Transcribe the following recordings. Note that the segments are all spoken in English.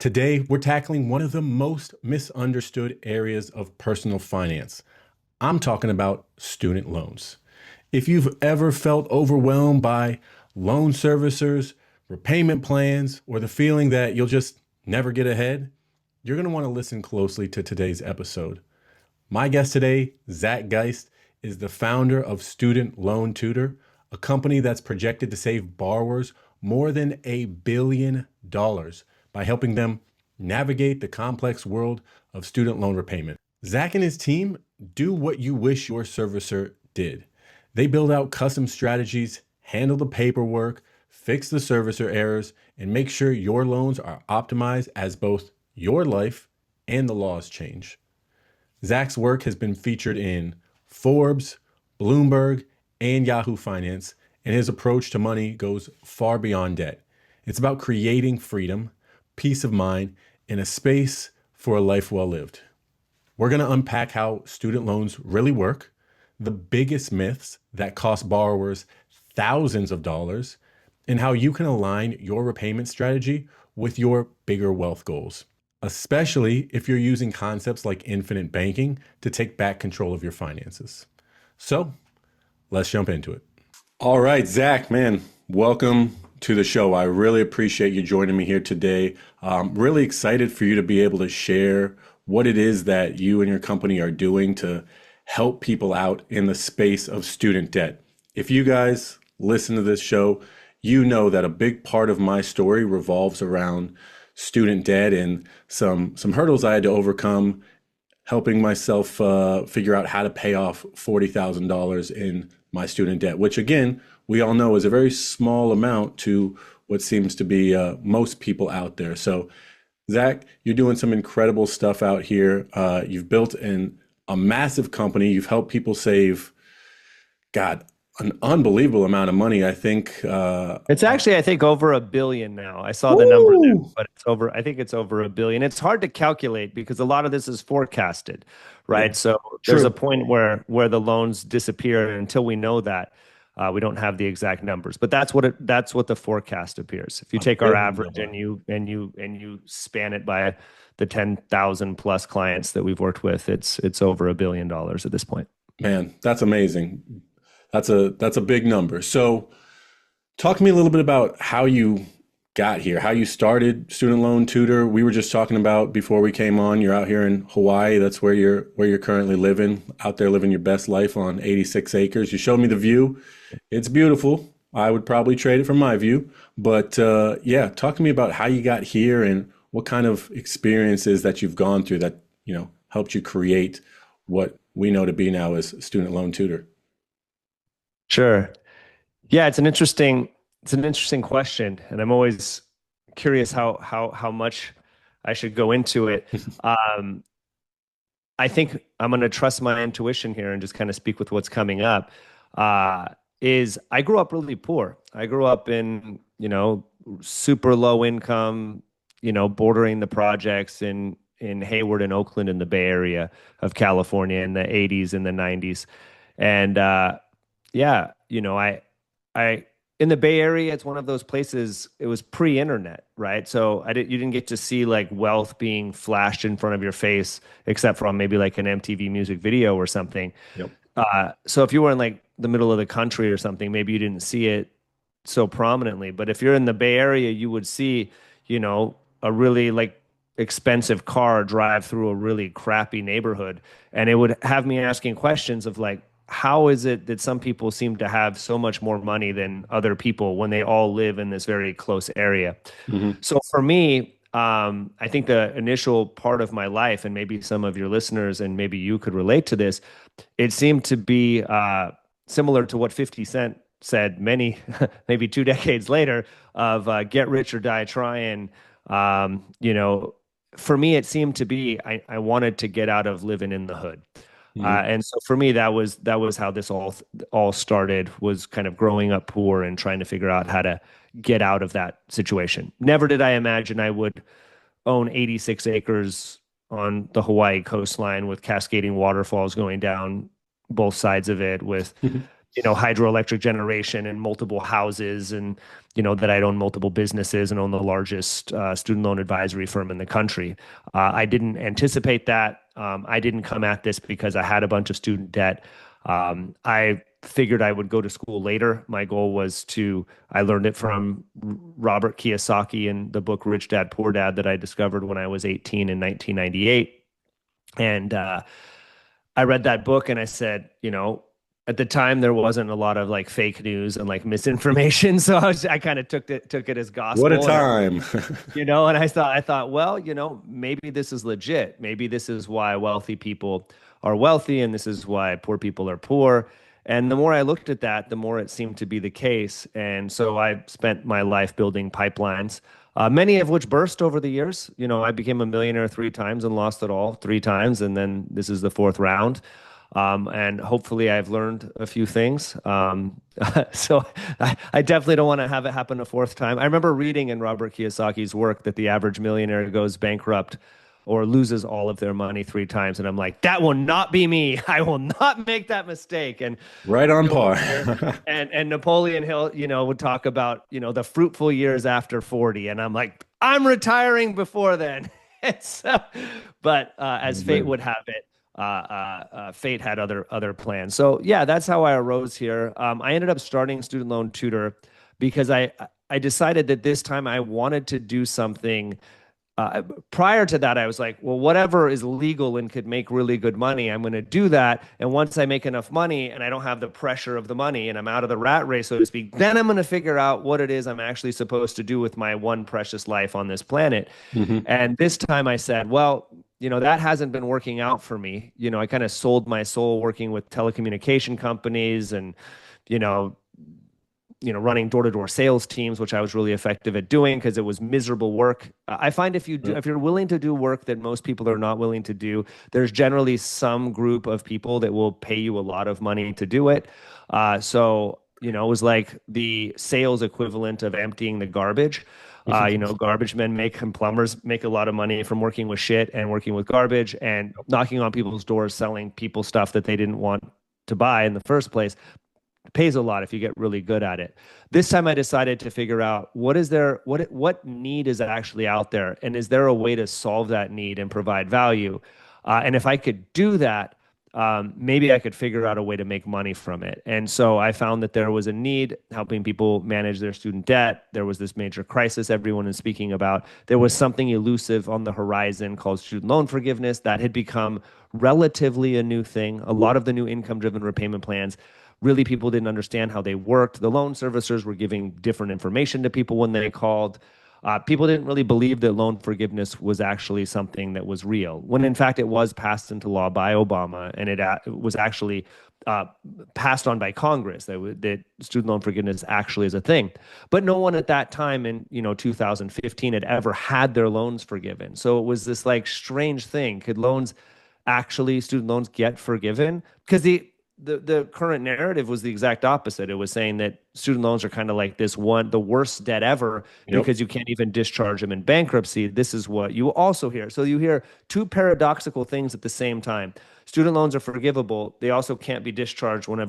Today, we're tackling one of the most misunderstood areas of personal finance. I'm talking about student loans. If you've ever felt overwhelmed by loan servicers, repayment plans, or the feeling that you'll just never get ahead, you're going to want to listen closely to today's episode. My guest today, Zach Geist, is the founder of Student Loan Tutor, a company that's projected to save borrowers more than $1 billion by helping them navigate the complex world of student loan repayment. Zach and his team do what you wish your servicer did. They build out custom strategies, handle the paperwork, fix the servicer errors, and make sure your loans are optimized as both your life and the laws change. Zach's work has been featured in Forbes, Bloomberg, and Yahoo Finance, and his approach to money goes far beyond debt. It's about creating freedom, peace of mind, and a space for a life well lived. We're going to unpack how student loans really work, the biggest myths that cost borrowers thousands of dollars, and how you can align your repayment strategy with your bigger wealth goals, especially if you're using concepts like infinite banking to take back control of your finances. So let's jump into it. All right, Zach, man, welcome to the show. I really appreciate you joining me here today. I'm really excited for you to be able to share what it is that you and your company are doing to help people out in the space of student debt. If you guys listen to this show, you know that a big part of my story revolves around student debt and some hurdles I had to overcome, helping myself figure out how to pay off $40,000 in my student debt, which again, we all know is a very small amount to what seems to be most people out there. So Zach, you're doing some incredible stuff out here. You've built a massive company. You've helped people save, God, an unbelievable amount of money. I think it's actually, I think, over $1 billion now. I saw the number there, but I think it's over $1 billion. It's hard to calculate because a lot of this is forecasted, right? Yeah, so there's a point where the loans disappear, and until we know that, we don't have the exact numbers. But that's what the forecast appears. If you take our average and you span it by the 10,000 plus clients that we've worked with, it's over $1 billion at this point. Man, that's amazing. That's a big number. So talk to me a little bit about how you got here, how you started Student Loan Tutor. We were just talking about before we came on, you're out here in Hawaii. That's where you're currently living, out there living your best life on 86 acres. You showed me the view. It's beautiful. I would probably trade it for my view. But yeah, talk to me about how you got here and what kind of experiences that you've gone through that, helped you create what we know to be now as Student Loan Tutor. Sure. Yeah, it's an interesting question, and I'm always curious how much I should go into it. I think I'm going to trust my intuition here and just kind of speak with what's coming up. Is I grew up really poor. I grew up in, super low income, bordering the projects in Hayward and Oakland in the Bay Area of California in the 80s and the 90s. And yeah, I in the Bay Area, it's one of those places, it was pre-internet, right? So you didn't get to see like wealth being flashed in front of your face, except for on maybe like an MTV music video or something. Yep. So if you were in like the middle of the country or something, maybe you didn't see it so prominently. But if you're in the Bay Area, you would see, a really like expensive car drive through a really crappy neighborhood. And it would have me asking questions of like, how is it that some people seem to have so much more money than other people when they all live in this very close area? Mm-hmm. So for me, I think the initial part of my life, and maybe some of your listeners and maybe you could relate to this, it seemed to be similar to what 50 Cent said maybe 2 decades later of get rich or die trying. For me, it seemed to be I wanted to get out of living in the hood. Mm-hmm. And so for me, that was how this all started, was kind of growing up poor and trying to figure out how to get out of that situation. Never did I imagine I would own 86 acres on the Hawaii coastline with cascading waterfalls going down both sides of it, with hydroelectric generation and multiple houses, and that I'd own multiple businesses and own the largest student loan advisory firm in the country. I didn't anticipate that. I didn't come at this because I had a bunch of student debt. I figured I would go to school later. My goal was I learned it from Robert Kiyosaki in the book Rich Dad, Poor Dad that I discovered when I was 18 in 1998. And I read that book and I said, at the time there wasn't a lot of like fake news and like misinformation. So I kind of took it as gospel. What a time. And I thought, well, maybe this is legit. Maybe this is why wealthy people are wealthy and this is why poor people are poor. And the more I looked at that, the more it seemed to be the case. And so I spent my life building pipelines, many of which burst over the years. I became a millionaire 3 times and lost it all 3 times. And then this is the 4th round. And hopefully I've learned a few things. So I definitely don't want to have it happen a 4th time. I remember reading in Robert Kiyosaki's work that the average millionaire goes bankrupt or loses all of their money 3 times. And I'm like, that will not be me. I will not make that mistake. And right on par. and Napoleon Hill, would talk about, the fruitful years after 40. And I'm like, I'm retiring before then. But as fate would have it, fate had other plans. So yeah, that's how I arose here. I ended up starting Student Loan Tutor because I decided that this time I wanted to do something. Prior to that, I was like, well, whatever is legal and could make really good money, I'm going to do that. And once I make enough money and I don't have the pressure of the money and I'm out of the rat race, so to speak, then I'm going to figure out what it is I'm actually supposed to do with my one precious life on this planet. Mm-hmm. And this time I said, well, that hasn't been working out for me. I kind of sold my soul working with telecommunication companies and, running door-to-door sales teams, which I was really effective at doing because it was miserable work. I find if you're willing to do work that most people are not willing to do, there's generally some group of people that will pay you a lot of money to do it. So it was like the sales equivalent of emptying the garbage. Garbage men and plumbers make a lot of money from working with shit and working with garbage and knocking on people's doors, selling people stuff that they didn't want to buy in the first place. It pays a lot if you get really good at it. This time I decided to figure out what need is actually out there, and is there a way to solve that need and provide value? And if I could do that, maybe I could figure out a way to make money from it. And so I found that there was a need helping people manage their student debt. There was this major crisis everyone is speaking about. There was something elusive on the horizon called student loan forgiveness that had become relatively a new thing. A lot of the new income-driven repayment plans, really people didn't understand how they worked. The loan servicers were giving different information to people when they called. People didn't really believe that loan forgiveness was actually something that was real, when in fact it was passed into law by Obama, and it was actually passed on by Congress that student loan forgiveness actually is a thing. But no one at that time in 2015 had ever had their loans forgiven. So it was this like strange thing. Could student loans get forgiven? Because the current narrative was the exact opposite. It was saying that student loans are kind of like the worst debt ever because you can't even discharge them in bankruptcy. This is what you also hear. So you hear two paradoxical things at the same time. Student loans are forgivable. They also can't be discharged when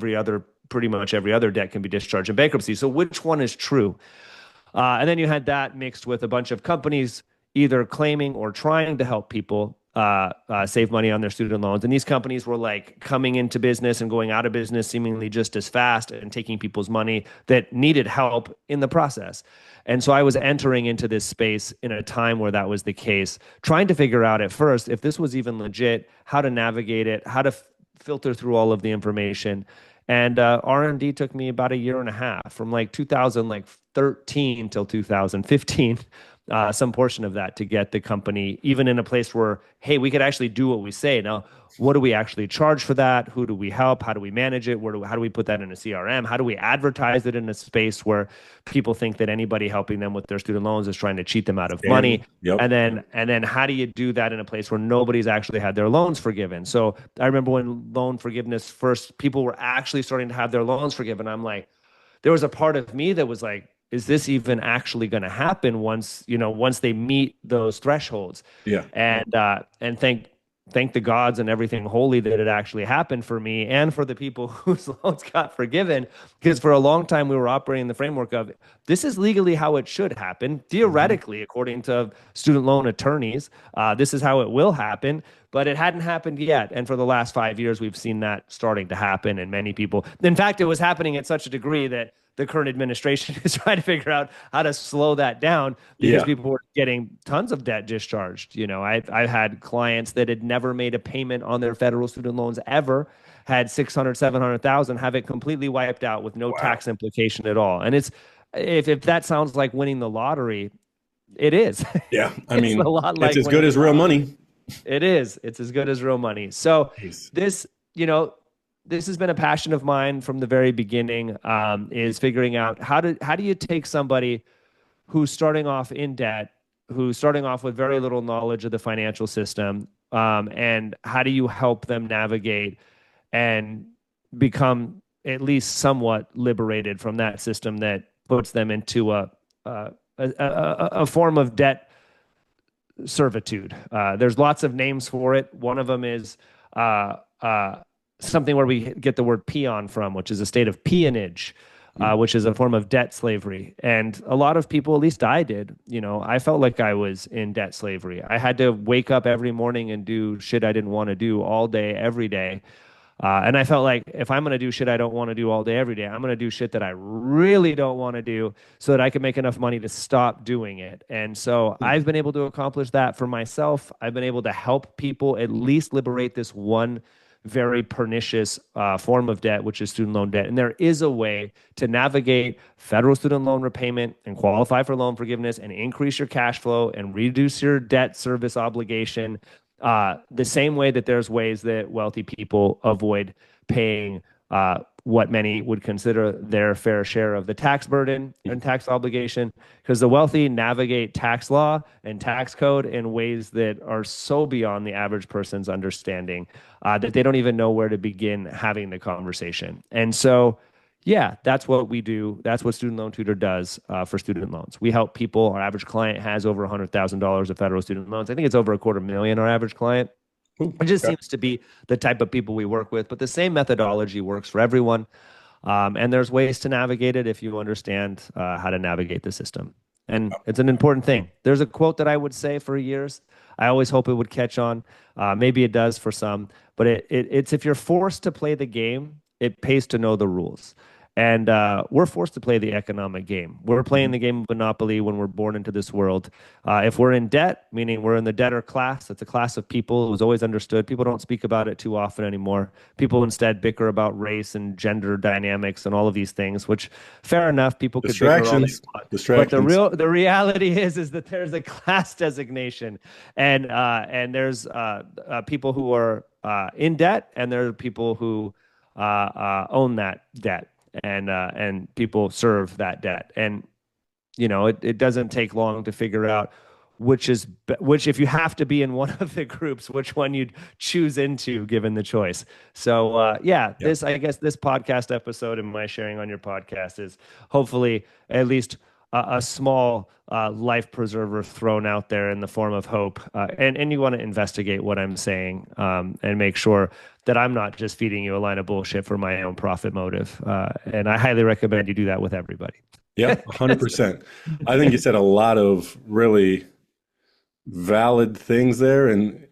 pretty much every other debt can be discharged in bankruptcy. So which one is true? And then you had that mixed with a bunch of companies either claiming or trying to help people save money on their student loans. And these companies were like coming into business and going out of business seemingly just as fast and taking people's money that needed help in the process. And so I was entering into this space in a time where that was the case, trying to figure out at first if this was even legit, how to navigate it, how to filter through all of the information. And R&D took me about a year and a half, from like 2013 till 2015. Some portion of that to get the company even in a place where, hey, we could actually do what we say. Now, what do we actually charge for that? Who do we help? How do we manage it? How do we put that in a CRM? How do we advertise it in a space where people think that anybody helping them with their student loans is trying to cheat them out of money? Yep. And then how do you do that in a place where nobody's actually had their loans forgiven? So I remember when loan forgiveness first, people were actually starting to have their loans forgiven. I'm like, there was a part of me that was like, is this even actually going to happen once they meet those thresholds? Yeah. And thank the gods and everything holy that it actually happened for me and for the people whose loans got forgiven. Because for a long time, we were operating in the framework of this is legally how it should happen. Theoretically, according to student loan attorneys, this is how it will happen, but it hadn't happened yet. And for the last 5 years, we've seen that starting to happen. And many people, in fact, it was happening at such a degree that the current administration is trying to figure out how to slow that down because Yeah. people were getting tons of debt discharged. I've had clients that had never made a payment on their federal student loans ever, had 600, 700,000, have it completely wiped out with no Wow. tax implication at all. And it's, if that sounds like winning the lottery, it is. Yeah. I It's a mean, lot it's like as good winning as the real lottery. money. It is. It's as good as real money. So Jeez. this, this has been a passion of mine from the very beginning. Is figuring out how do you take somebody who's starting off in debt, who's starting off with very little knowledge of the financial system, and how do you help them navigate and become at least somewhat liberated from that system that puts them into a form of debt servitude. There's lots of names for it. One of them is uh, uh, something where we get the word peon from, which is a state of peonage, which is a form of debt slavery. And a lot of people, at least I did, I felt like I was in debt slavery. I had to wake up every morning and do shit I didn't want to do all day, every day. And I felt like if I'm going to do shit I don't want to do all day, every day, I'm going to do shit that I really don't want to do so that I can make enough money to stop doing it. And so I've been able to accomplish that for myself. I've been able to help people at least liberate this one very pernicious form of debt, which is student loan debt. And there is a way to navigate federal student loan repayment and qualify for loan forgiveness and increase your cash flow and reduce your debt service obligation the same way that there's ways that wealthy people avoid paying what many would consider their fair share of the tax burden and tax obligation, because the wealthy navigate tax law and tax code in ways that are so beyond the average person's understanding that they don't even know where to begin having the conversation. And so, yeah, that's what we do. That's what Student Loan Tutor does for student loans. We help people. Our average client has over $100,000 of federal student loans. I think it's over $250,000, our average client. Ooh, It just okay. seems to be the type of people we work with, but the same methodology works for everyone. And there's ways to navigate it if you understand how to navigate the system. And it's an important thing. There's a quote that I would say for years. I always hope it would catch on. Maybe it does for some, but it's if you're forced to play the game, it pays to know the rules. And we're forced to play the economic game. We're playing the game of Monopoly when we're born into this world. If we're in debt, meaning we're in the debtor class, that's a class of people. It was always understood. People don't speak about it too often anymore. People instead bicker about race and gender dynamics and all of these things, which fair enough, people could bicker all they Distractions. want. But Distractions. the reality is that there's a class designation, and there's people who are in debt, and there are people who own that debt, and people serve that debt. And it doesn't take long to figure out which if you have to be in one of the groups, which one you'd choose into given the choice. So yeah, Yeah. I guess this podcast episode and my sharing on your podcast is hopefully at least a small life preserver thrown out there in the form of hope. And you want to investigate what I'm saying and make sure that I'm not just feeding you a line of bullshit for my own profit motive. And I highly recommend you do that with everybody. Yeah, 100%. I think you said a lot of really valid things there. And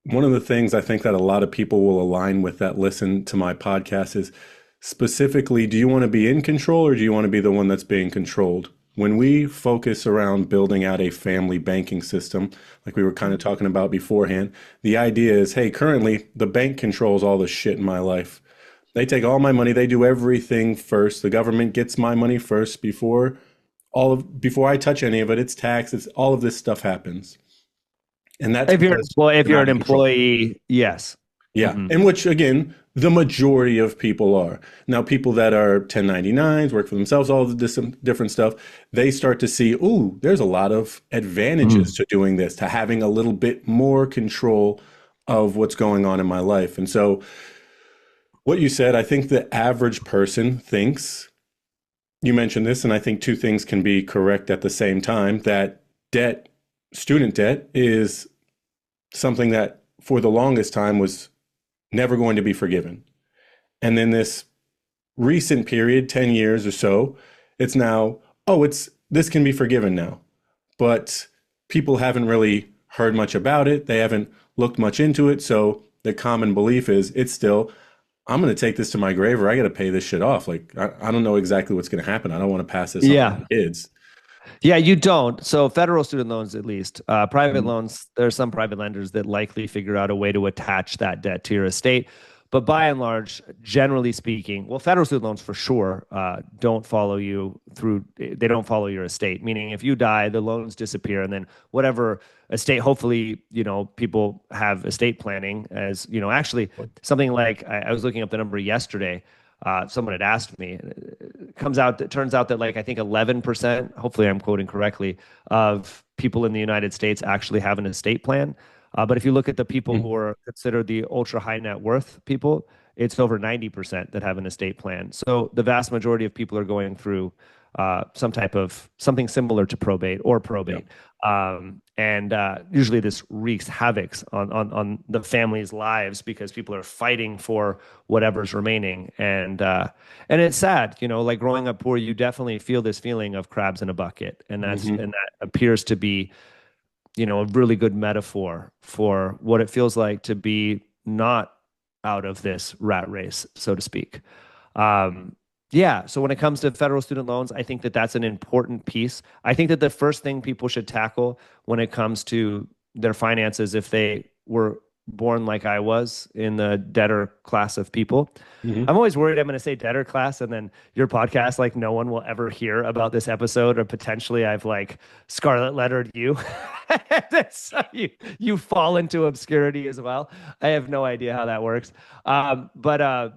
one of the things I think that a lot of people will align with that listen to my podcast is specifically, do you want to be in control or do you want to be the one that's being controlled? When we focus around building out a family banking system, like we were kind of talking about beforehand, the idea is, hey, currently the bank controls all the shit in my life. They take all my money, they do everything first. The government gets my money first before I touch any of it. It's tax, it's all of this stuff happens. And that's because If you're you're not an in control. employee, yes. Yeah. Mhm. And which, again, the majority of people are. Now, people that are 1099s, work for themselves, all of this different stuff, they start to see, ooh, there's a lot of advantages to doing this, to having a little bit more control of what's going on in my life. And so, what you said, I think the average person thinks, you mentioned this, and I think two things can be correct at the same time, that debt, student debt, is something that for the longest time was never going to be forgiven. And then this recent period, 10 years or so, it's now, oh, this can be forgiven now. But people haven't really heard much about it. They haven't looked much into it. So the common belief is it's still, I'm going to take this to my grave or I got to pay this shit off. Like, I don't know exactly what's going to happen. I don't want to pass this on to Yeah. my kids. Yeah, you don't. So federal student loans, at least, private Mhm. loans, there are some private lenders that likely figure out a way to attach that debt to your estate. But by and large, generally speaking, well, federal student loans for sure don't follow you through. They don't follow your estate. Meaning, if you die, the loans disappear, and then whatever estate. Hopefully, people have estate planning. As actually, something like I was looking up the number yesterday. Someone had asked me. Turns out that like I think 11%, hopefully I'm quoting correctly, of people in the United States actually have an estate plan. But if you look at the people Mhm. who are considered the ultra high net worth people, it's over 90% that have an estate plan. So the vast majority of people are going through some type of something similar to probate. And usually this wreaks havoc on the family's lives because people are fighting for whatever's remaining. And it's sad, like growing up poor, you definitely feel this feeling of crabs in a bucket. Mhm. And that appears to be a really good metaphor for what it feels like to be not out of this rat race, so to speak. Um, yeah. So when it comes to federal student loans, I think that that's an important piece. I think that the first thing people should tackle when it comes to their finances, if they were born like I was in the debtor class of people, Mhm. I'm always worried I'm going to say debtor class and then your podcast, like no one will ever hear about this episode, or potentially I've like scarlet lettered you. So you fall into obscurity as well. I have no idea how that works. But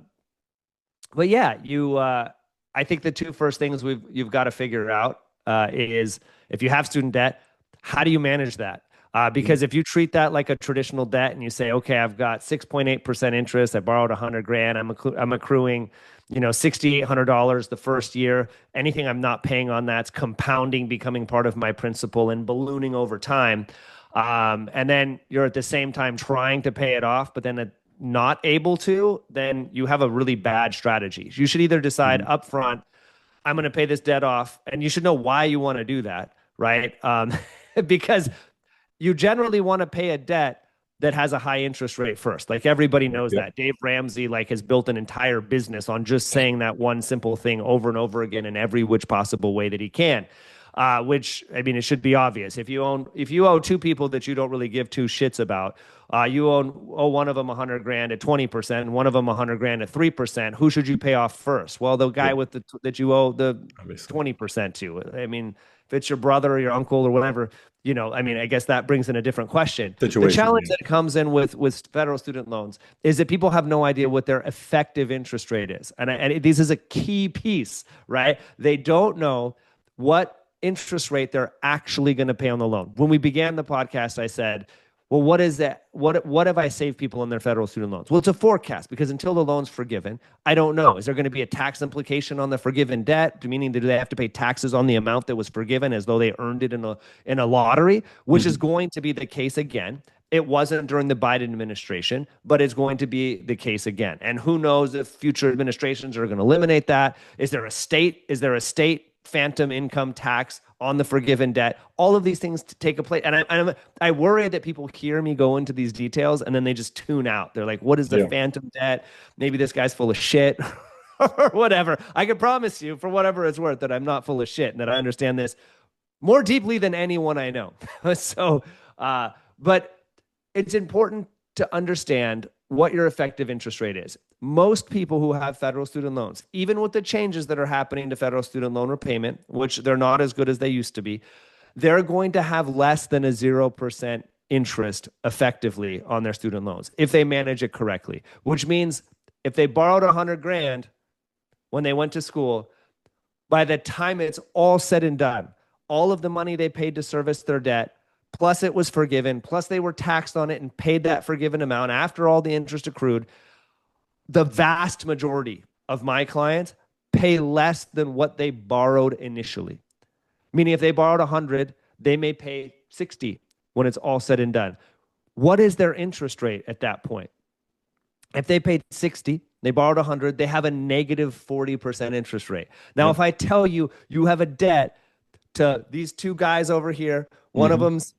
yeah, I think the two first things you've got to figure out is if you have student debt, how do you manage that? Mhm. Because if you treat that like a traditional debt and you say, okay, I've got 6.8% interest, I borrowed 100 grand, I'm accruing, $6,800 the first year. Anything I'm not paying on that's compounding, becoming part of my principal and ballooning over time. And then you're at the same time trying to pay it off, but then not able to, then you have a really bad strategy. You should either decide Mhm. upfront, I'm going to pay this debt off, and you should know why you want to do that, right? Because you generally want to pay a debt that has a high interest rate first. Like everybody knows Yep. that. Dave Ramsey like has built an entire business on just saying that one simple thing over and over again in every which possible way that he can. Which I mean, it should be obvious. If you owe two people that you don't really give two shits about, you owe one of them 100 grand at 20%, and one of them 100 grand at 3%. Who should you pay off first? Well, the guy Yeah, with that you owe the obviously. 20% to. I mean, if it's your brother or your uncle or whatever, I mean, I guess that brings in a different question. The Situation. challenge Yeah. that comes in with federal student loans is that people have no idea what their effective interest rate is, and this is a key piece, right? They don't know what interest rate they're actually going to pay on the loan. When we began the podcast, I said, well, what is that? What have I saved people on their federal student loans? Well, it's a forecast because until the loan's forgiven, I don't know. Is there going to be a tax implication on the forgiven debt? Meaning, do they have to pay taxes on the amount that was forgiven as though they earned it in a lottery, which is Mhm. going to be the case again. It wasn't during the Biden administration, but it's going to be the case again. And who knows if future administrations are going to eliminate that? Is there a state phantom income tax on the forgiven debt? All of these things to take a place. And I worry that people hear me go into these details and then they just tune out. They're like, what is the Yeah. phantom debt? Maybe this guy's full of shit or whatever. I can promise you, for whatever it's worth, that I'm not full of shit and that I understand this more deeply than anyone I know. So, but it's important to understand what your effective interest rate is. Most people who have federal student loans, even with the changes that are happening to federal student loan repayment, which they're not as good as they used to be, they're going to have less than a 0% interest effectively on their student loans if they manage it correctly, which means if they borrowed 100 grand when they went to school, by the time it's all said and done, all of the money they paid to service their debt, plus it was forgiven, plus they were taxed on it and paid that forgiven amount after all the interest accrued, the vast majority of my clients pay less than what they borrowed initially. Meaning if they borrowed 100, they may pay 60 when it's all said and done. what is their interest rate at that point? If they paid 60, they borrowed 100, they have a negative 40% interest rate. Now, Yep. if I tell you you have a debt to these two guys over here, one of Hmm. them's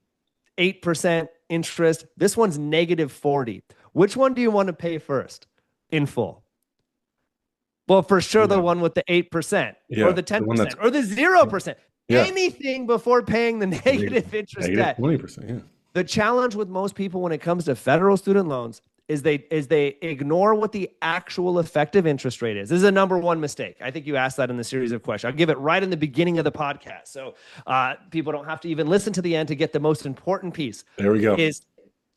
8% interest, this one's negative 40. Which one do you want to pay first in full? Well, for sure, the Yeah. one with the 8% or Yeah. the The one that's, 10% or the 0%. yeah. Anything before paying the negative interest Negative debt. 20%. Yeah. The challenge with most people when it comes to federal student loans is they ignore what the actual effective interest rate is. This is a number one mistake. I think you asked that in the series of questions. I'll give it right in the beginning of the podcast, so people don't have to even listen to the end to get the most important piece. There we go. Is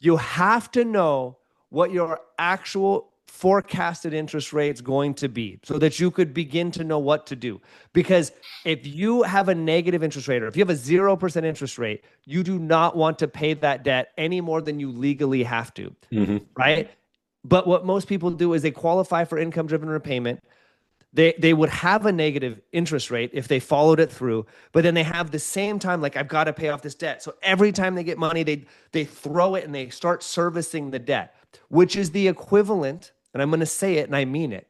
you have to know what your actual forecasted interest rate is going to be so that you could begin to know what to do. Because if you have a negative interest rate or if you have a 0% interest rate, you do not want to pay that debt any more than you legally have to, right? But what most people do is they qualify for income-driven repayment. They would have a negative interest rate if they followed it through, but then they have the same time, like, I've got to pay off this debt. So every time they get money, they throw it and they start servicing the debt, which is the equivalent, and I'm going to say it and I mean it,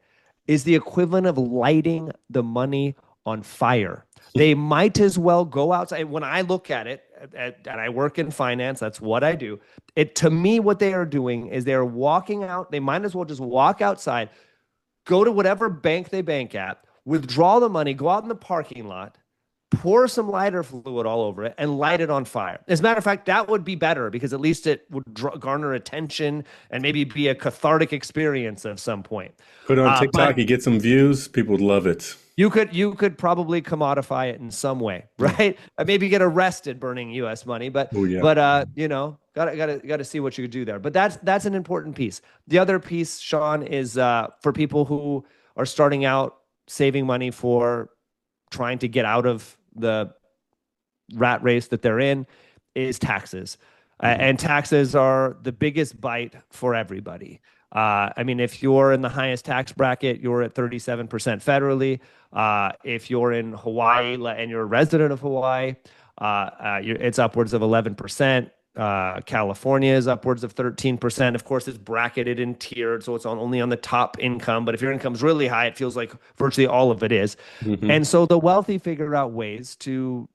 is the equivalent of lighting the money on fire. They might as well go outside. When I look at it, and I work in finance, that's what I do. To me, what they are doing is they're walking out. They might as well just walk outside, go to whatever bank they bank at, withdraw the money, go out in the parking lot, pour some lighter fluid all over it, and light it on fire. As a matter of fact, that would be better because at least it would garner attention and maybe be a cathartic experience of some point. Put it on TikTok, But you get some views, people would love it. you could probably commodify it in some way, right? Maybe get arrested burning U.S. money, but Oh, yeah. gotta see what you could do there. But that's an important piece. The other piece, Shawn, is for people who are starting out saving money for trying to get out of the rat race that they're in, is taxes. And taxes are the biggest bite for everybody. I mean, if you're in the highest tax bracket, you're at 37% federally. If you're in Hawaii and you're a resident of Hawaii, it's upwards of 11%. California is upwards of 13%. Of course, it's bracketed and tiered, so it's only on the top income. But if your income's really high, it feels like virtually all of it is. And so the wealthy figure out ways to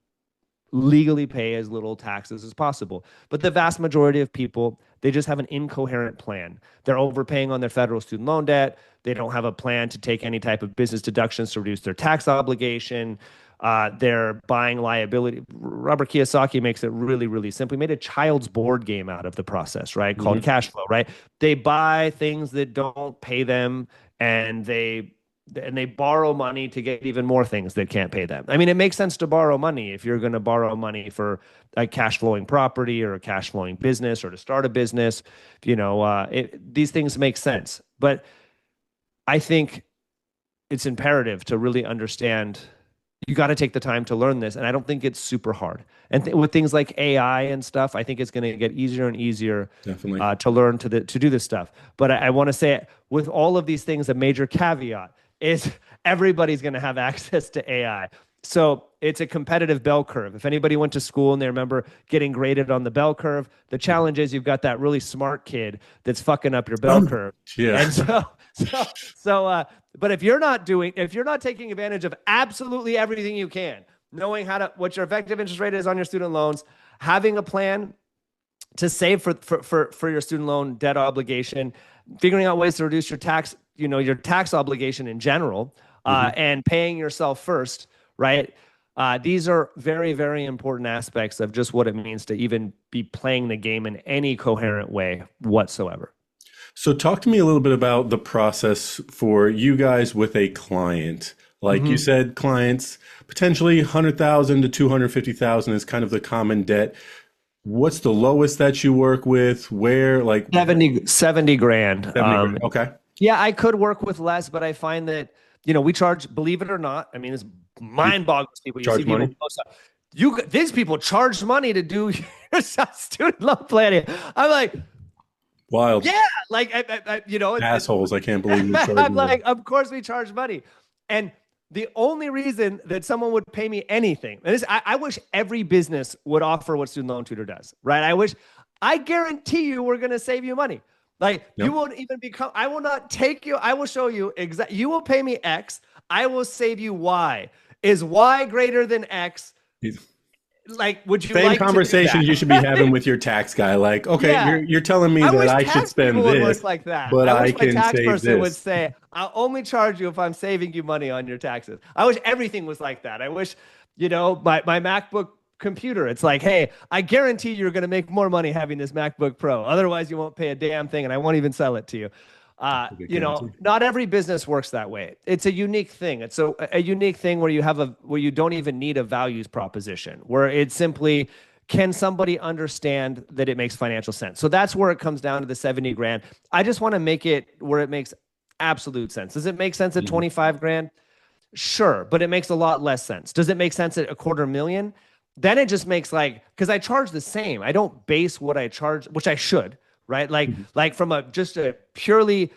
legally pay as little taxes as possible. But the vast majority of people, they just have an incoherent plan. They're overpaying on their federal student loan debt. They don't have a plan to take any type of business deductions to reduce their tax obligation. They're buying liability. Robert Kiyosaki makes it really, really simple. He made a child's board game out of the process, right? Called cash flow, right? They buy things that don't pay them, and they borrow money to get even more things that can't pay them. I mean, it makes sense to borrow money if you're going to borrow money for a cash flowing property or a cash flowing business or to start a business. These things make sense. But I think it's imperative to really understand. You got to take the time to learn this. And I don't think it's super hard. And with things like AI and stuff, I think it's going to get easier and easier to learn to do this stuff. But I want to say, with all of these things, a major caveat is everybody's going to have access to AI. So it's a competitive bell curve. If anybody went to school and they remember getting graded on the bell curve, the challenge is you've got that really smart kid that's fucking up your bell curve. Yeah. And but if you're not taking advantage of absolutely everything you can, knowing what your effective interest rate is on your student loans, having a plan to save for your student loan debt obligation, figuring out ways to reduce your tax obligation in general, and paying yourself first, right? These are very, very important aspects of just what it means to even be playing the game in any coherent way whatsoever. So talk to me a little bit about the process for you guys with a client. Like you said, clients potentially 100,000 to 250,000 is kind of the common debt. What's the lowest that you work with? Where, like 70 grand. 70 grand. Okay. Yeah, I could work with less, but I find that, we charge, believe it or not, I mean, it's mind-boggling people. You see people post up. These people charge money to do your student loan planning. I'm like, wild. Yeah, like assholes. I can't believe you. I'm like, of course we charge money, and the only reason that someone would pay me anything, and I wish every business would offer what Student Loan Tutor does, right? I guarantee you we're going to save you money. Like you Yep. won't even become, I will not take you. I will show you exactly. You will pay me X. I will save you Y. Is Y greater than X? Like, would you Same like to do conversation that? you should be having with your tax guy. Like, okay, Yeah. you're telling me I that wish I should tax spend people would this, work like that. but I I wish my can tax save person would this. say, I'll only charge you if I'm saving you money on your taxes. I wish everything was like that. I wish, my MacBook computer, it's like, hey, I guarantee you're going to make more money having this MacBook Pro. Otherwise, you won't pay a damn thing and I won't even sell it to you. That's a good guarantee. Not every business works that way. It's a unique thing. It's a unique thing where where you don't even need a values proposition, where it's simply, can somebody understand that it makes financial sense? So that's where it comes down to the 70 grand. I just want to make it where it makes absolute sense. Does it make sense at 25 grand? Sure, but it makes a lot less sense. Does it make sense at $250,000? Then it just makes because I charge the same. I don't base what I charge, which I should, right? Like from just a purely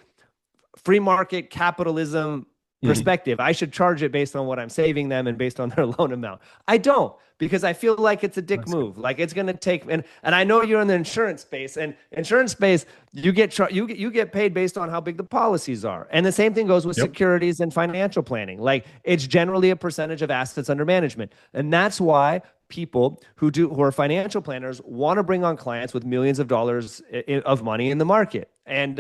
free market capitalism perspective, I should charge it based on what I'm saving them and based on their loan amount. I don't, because I feel like it's a dick move. Like it's going to take, and I know you're in the insurance space, and insurance space, you get paid based on how big the policies are. And the same thing goes with securities and financial planning. Like it's generally a percentage of assets under management. And that's why people who are financial planners want to bring on clients with millions of dollars of money in the market. And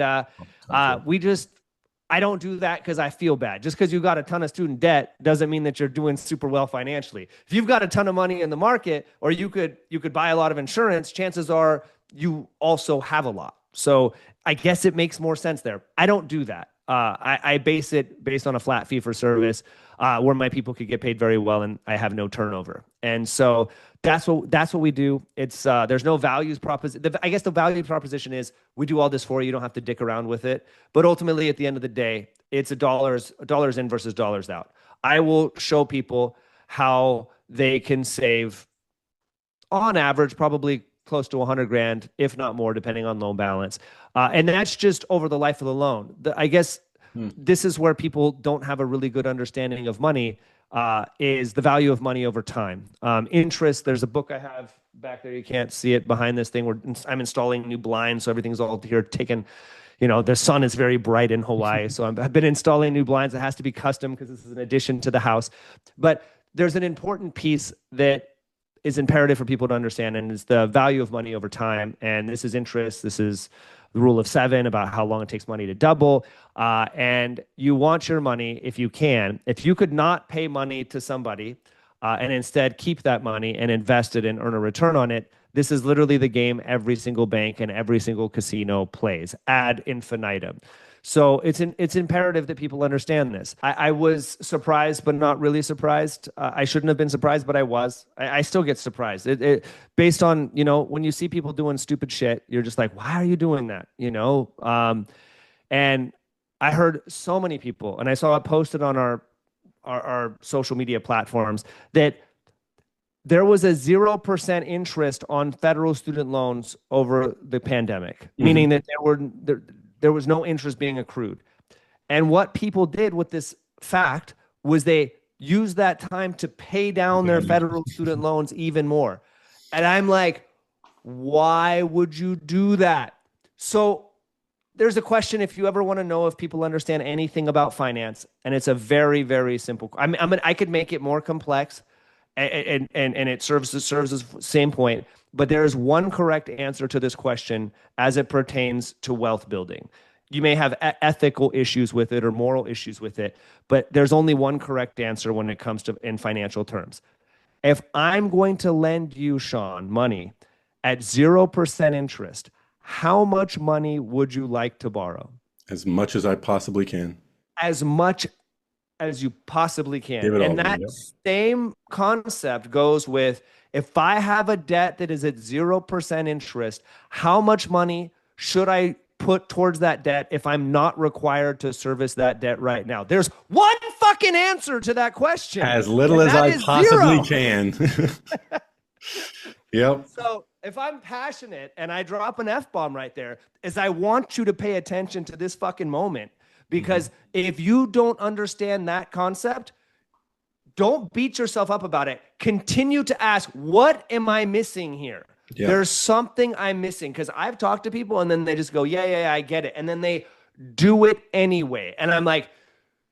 I don't do that because I feel bad. Just because you got a ton of student debt doesn't mean that you're doing super well financially. If you've got a ton of money in the market, or you could buy a lot of insurance, chances are you also have a lot. So I guess it makes more sense there. I don't do that. I base it based on a flat fee for service, where my people could get paid very well and I have no turnover. And so that's what we do. It's there's no values proposition. I guess the value proposition is we do all this for you. You don't have to dick around with it. But ultimately, at the end of the day, it's dollars in versus dollars out. I will show people how they can save, on average, probably close to 100 grand, if not more, depending on loan balance. And that's just over the life of the loan. I guess this is where people don't have a really good understanding of money, is the value of money over time. Interest, there's a book I have back there. You can't see it behind this thing where I'm installing new blinds. So everything's all here taken. The sun is very bright in Hawaii. So I've been installing new blinds. It has to be custom because this is an addition to the house. But there's an important piece that is imperative for people to understand, and it's the value of money over time. And this is interest. This is the rule of 7 about how long it takes money to double. And you want your money, if you can, if you could not pay money to somebody and instead keep that money and invest it and earn a return on it, this is literally the game every single bank and every single casino plays ad infinitum. So it's imperative that people understand this. I was surprised, but not really surprised. I shouldn't have been surprised, but I was. I still get surprised. Based on, when you see people doing stupid shit, you're just like, why are you doing that? And I heard so many people, and I saw it posted on our social media platforms, that there was a 0% interest on federal student loans over the pandemic, meaning that there was no interest being accrued. And what people did with this fact was they used that time to pay down their federal student loans even more. And I'm like, why would you do that? So there's a question, if you ever want to know if people understand anything about finance, and it's a very, very simple. I could make it more complex, and it serves the same point. But there is one correct answer to this question as it pertains to wealth building. You may have ethical issues with it or moral issues with it, but there's only one correct answer when it comes to in financial terms. If I'm going to lend you, Shawn, money at 0% interest, how much money would you like to borrow? As much as I possibly can. As much as you possibly can. Give it all And to me, that yep. same concept goes with, if I have a debt that is at 0% interest, how much money should I put towards that debt if I'm not required to service that debt right now? There's one fucking answer to that question. As little as I possibly can. Yep. So if I'm passionate and I drop an F-bomb right there, is I want you to pay attention to this fucking moment. Because if you don't understand that concept, don't beat yourself up about it. Continue to ask, what am I missing here? Yeah. There's something I'm missing because I've talked to people and then they just go, yeah, yeah, yeah, I get it. And then they do it anyway. And I'm like,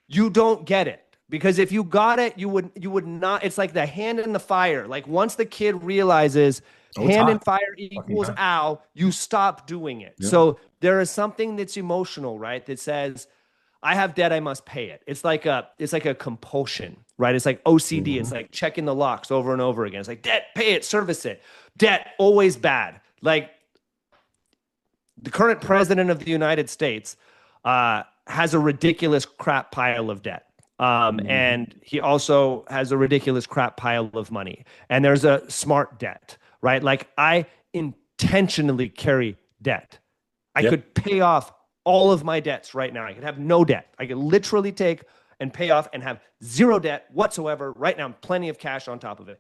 you don't get it. Because if you got it, you would not. It's like the hand in the fire. Like once the kid realizes Oh, it's hand in hot. fire Fucking equals hot. ow, you stop doing it. Yep. So there is something that's emotional, right? That says, I have debt, I must pay it. It's like a compulsion, right? It's like OCD. It's Mhm. like checking the locks over and over again. It's like debt, pay it, service it. Debt, always bad. Like the current president of the United States has a ridiculous crap pile of debt. Mhm. And he also has a ridiculous crap pile of money. And there's a smart debt, right? Like I intentionally carry debt. I Yep. could pay off all of my debts right now. I could have no debt. I could literally take and pay off and have zero debt whatsoever right now, plenty of cash on top of it.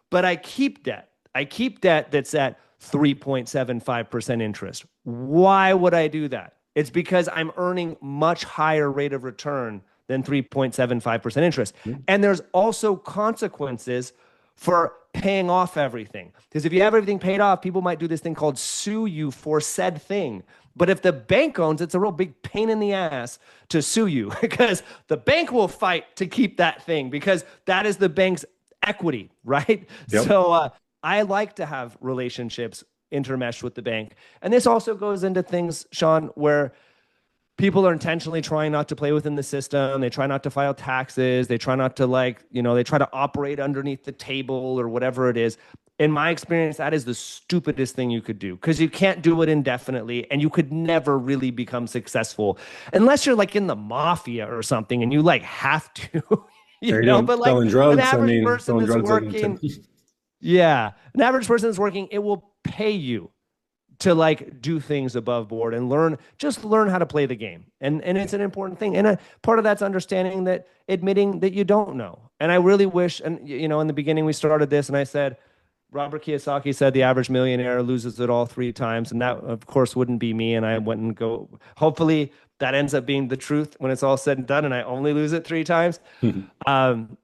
But I keep debt. I keep debt that's at 3.75% interest. Why would I do that? It's because I'm earning much higher rate of return than 3.75% interest. And there's also consequences for paying off everything. Because if you have everything paid off, people might do this thing called sue you for said thing. But if the bank owns, it's a real big pain in the ass to sue you because the bank will fight to keep that thing because that is the bank's equity, right? Yep. I like to have relationships intermeshed with the bank. And this also goes into things, Shawn, where people are intentionally trying not to play within the system. They try not to file taxes. They try not to they try to operate underneath the table or whatever it is. In my experience, that is the stupidest thing you could do because you can't do it indefinitely and you could never really become successful unless you're like in the mafia or something and you like have to, Are you doing but like selling an drugs? I average mean, person selling that's drugs doesn't tend. working, yeah, an average person that's working, it will pay you to like do things above board and learn how to play the game. And it's an important thing. And part of that's understanding that admitting that you don't know. And I really wish, and in the beginning we started this and I said, Robert Kiyosaki said the average millionaire loses it all 3 times. And that of course wouldn't be me. And I went and go, hopefully that ends up being the truth when it's all said and done. And I only lose it 3 times.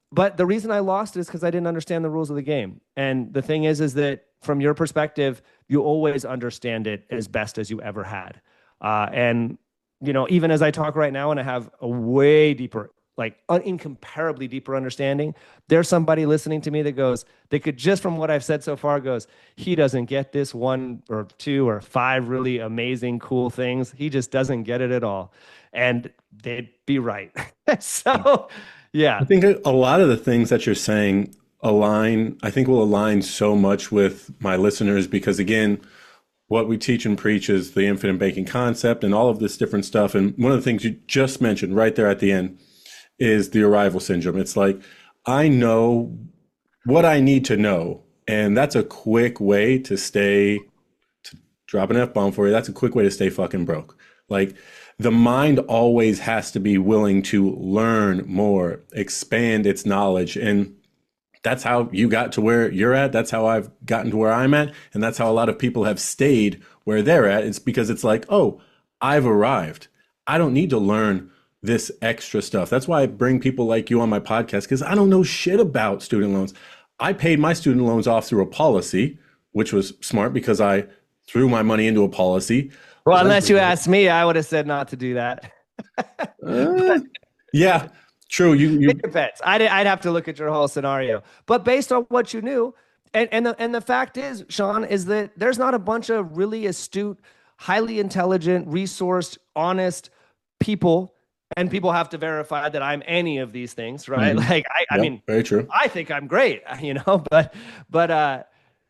But the reason I lost is because I didn't understand the rules of the game. And the thing is that from your perspective, you always understand it as best as you ever had. And even as I talk right now, and I have a way deeper, like incomparably deeper understanding, there's somebody listening to me that goes, they could just from what I've said so far goes, he doesn't get this one or two or five really amazing, cool things. He just doesn't get it at all. And they'd be right. So, I yeah. think a lot of the things that you're saying I think will align so much with my listeners because, again, what we teach and preach is the infinite banking concept and all of this different stuff. And one of the things you just mentioned right there at the end is the arrival syndrome. It's like, I know what I need to know. And that's a quick way to drop an F bomb for you. That's a quick way to stay fucking broke. Like the mind always has to be willing to learn more, expand its knowledge. And that's how you got to where you're at. That's how I've gotten to where I'm at. And that's how a lot of people have stayed where they're at. It's because it's like, oh, I've arrived. I don't need to learn this extra stuff. That's why I bring people like you on my podcast because I don't know shit about student loans. I paid my student loans off through a policy, which was smart because I threw my money into a policy. Well, unless you Leveraged it. asked me, I would have said not to do that. Uh, yeah, true. It depends. I'd have to look at your whole scenario. But based on what you knew, and the fact is, Shawn, is that there's not a bunch of really astute, highly intelligent, resourced, honest people, and people have to verify that I'm any of these things, right? Mhm. Like I Yep, mean, very true. I think I'm great, but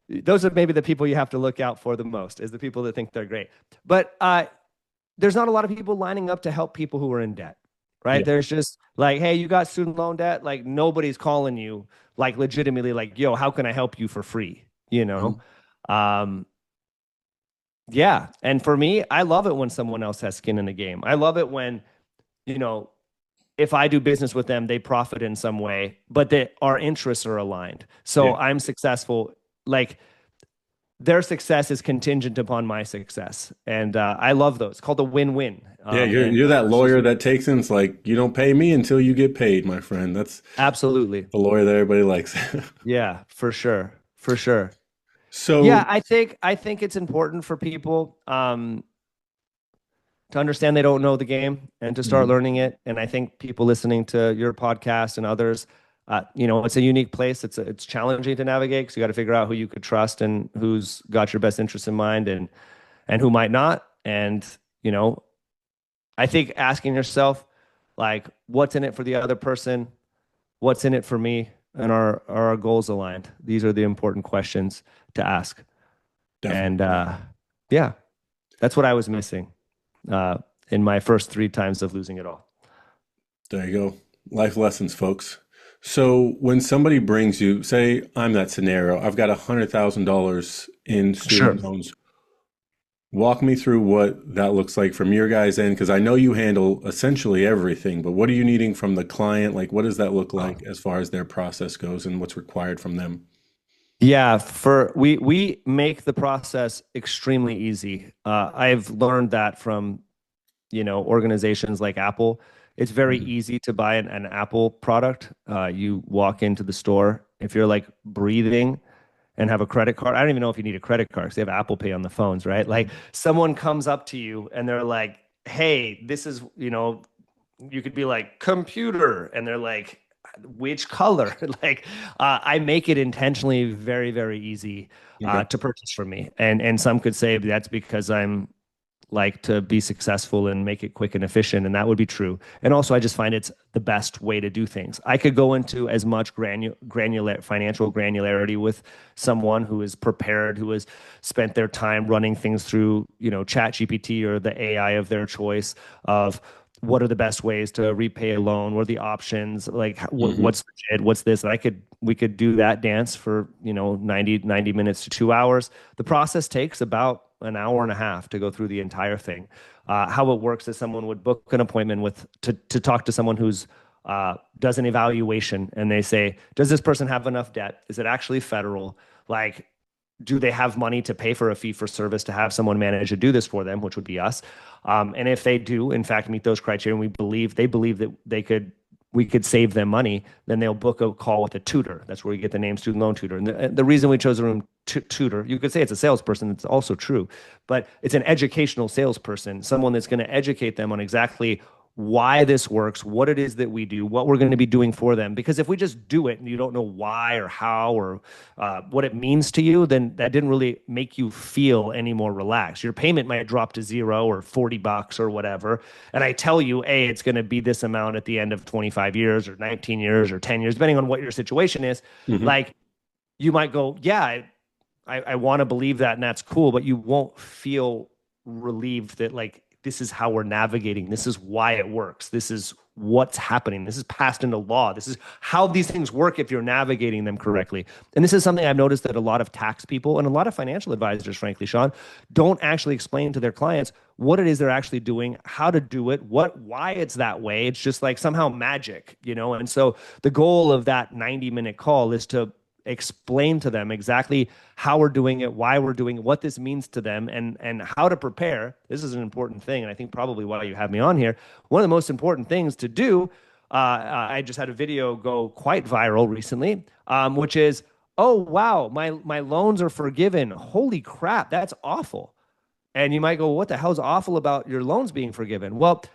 those are maybe the people you have to look out for the most, is the people that think they're great. But there's not a lot of people lining up to help people who are in debt, right? Yeah. There's just like, hey, you got student loan debt. Like nobody's calling you like legitimately like, yo, how can I help you for free? You know? Mhm. Um, yeah. And for me, I love it when someone else has skin in the game. I love it when, you know, if I do business with them, they profit in some way, but that our interests are aligned. So Yeah. I'm successful. Like their success is contingent upon my success. And I love those. It's called a win-win. Yeah, you're And you're that it's just lawyer that takes in. It's like you don't pay me until you get paid, my friend. That's absolutely. the lawyer that everybody likes. Yeah, for sure. For sure. Yeah, So, I think it's important for people to understand they don't know the game and to start mhm, learning it. And I think people listening to your podcast and others, it's a unique place. It's challenging to navigate because you got to figure out who you could trust and who's got your best interests in mind and who might not. And you know, I think asking yourself, like, what's in it for the other person? What's in it for me? And are our goals aligned? These are the important questions to ask. And definitely. yeah, that's what I was missing uh, in my first three times of losing it all. There you go. Life lessons, folks. So when somebody brings you, say I'm that scenario, I've got $100,000 in Sure. student loans. Walk me through what that looks like from your guys' end, because I know you handle essentially everything, but what are you needing from the client? Like, what does that look like as far as their process goes and what's required from them? Yeah, for we make the process extremely easy. I've learned that from organizations like Apple. It's very Mhm. easy to buy an Apple product. You walk into the store. If you're like breathing and have a credit card, I don't even know if you need a credit card because they have Apple Pay on the phones, right? Like someone comes up to you and they're like, "Hey, this is," you could be like computer, and they're like, which color? Like, I make it intentionally very, very easy Okay. to purchase from me, and some could say that's because I'm like to be successful and make it quick and efficient, and that would be true. And also, I just find it's the best way to do things. I could go into as much granular financial granularity with someone who is prepared, who has spent their time running things through, Chat GPT or the AI of their choice of what are the best ways to repay a loan, what are the options, like Hmm. what's legit, what's this. And we could do that dance for 90 minutes to 2 hours. The process takes about an hour and a half to go through the entire thing. How it works is someone would book an appointment to talk to someone who's does an evaluation, and they say, does this person have enough debt? Is it actually federal? Like, do they have money to pay for a fee for service to have someone manage to do this for them, which would be us? And if they do, in fact, meet those criteria, and they believe that we could save them money, then they'll book a call with a tutor. That's where we get the name student loan tutor. And the reason we chose the room tutor, you could say it's a salesperson. It's also true, but it's an educational salesperson, someone that's going to educate them on exactly why this works, what it is that we do, what we're going to be doing for them. Because if we just do it and you don't know why or how or what it means to you, then that didn't really make you feel any more relaxed. Your payment might drop to zero or $40 or whatever. And I tell you, A, it's going to be this amount at the end of 25 years or 19 years or 10 years, depending on what your situation is. Hmm. Like, you might go, yeah, I want to believe that and that's cool, but you won't feel relieved that like this is how we're navigating. This is why it works. This is what's happening. This is passed into law. This is how these things work if you're navigating them correctly. And this is something I've noticed that a lot of tax people and a lot of financial advisors, frankly, Shawn, don't actually explain to their clients what it is they're actually doing, how to do it, why it's that way. It's just like somehow magic. And so the goal of that 90-minute call is to explain to them exactly how we're doing it, why we're doing it, what this means to them, and how to prepare. This is an important thing, and I think probably why you have me on here. One of the most important things to do. I just had a video go quite viral recently, which is, oh wow, my loans are forgiven. Holy crap, that's awful. And you might go, what the hell's awful about your loans being forgiven? Well,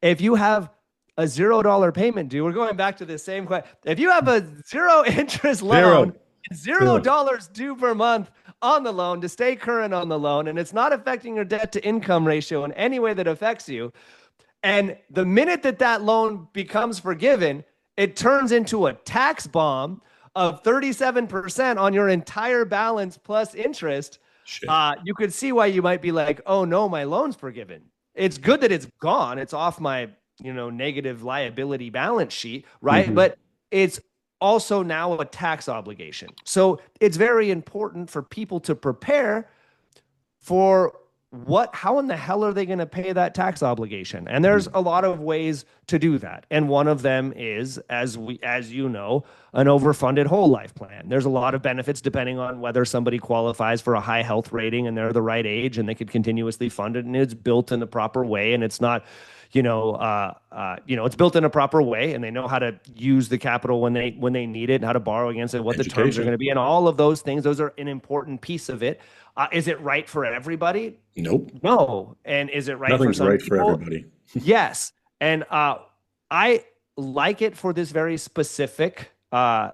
if you have a $0 payment due, we're going back to the same question. If you have a zero interest loan, Zero. zero Zero. dollars due per month on the loan to stay current on the loan, and it's not affecting your debt to income ratio in any way that affects you. And the minute that that loan becomes forgiven, it turns into a tax bomb of 37% on your entire balance plus interest. Shit. You could see why you might be like, oh no, my loan's forgiven. It's good that it's gone. It's off my, negative liability balance sheet, right? Hmm. But it's also now a tax obligation. So it's very important for people to prepare for how in the hell are they going to pay that tax obligation? And there's a lot of ways to do that. And one of them is, as you know, an overfunded whole life plan. There's a lot of benefits depending on whether somebody qualifies for a high health rating and they're the right age and they could continuously fund it, and it's built in the proper way, and it's not, it's built in a proper way, and they know how to use the capital when they need it, and how to borrow against it, what the terms are going to be, and all of those things. Those are an important piece of it. Is it right for everybody? Nope. No. And is it right Nothing's for some right people? for everybody. Yes. And I like it for this very specific, for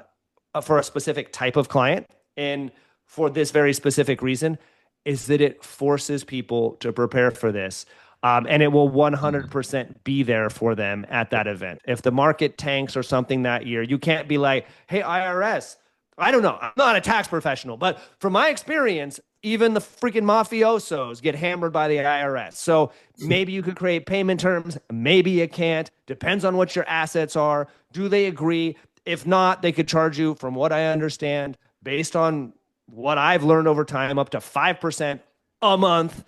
a specific type of client, and for this very specific reason, is that it forces people to prepare for this. And it will 100% be there for them at that event. If the market tanks or something that year, you can't be like, hey, IRS, I don't know, I'm not a tax professional, but from my experience, even the freaking mafiosos get hammered by the IRS. So maybe you could create payment terms, maybe you can't. Depends on what your assets are. Do they agree? If not, they could charge you, from what I understand, based on what I've learned over time, up to 5% a month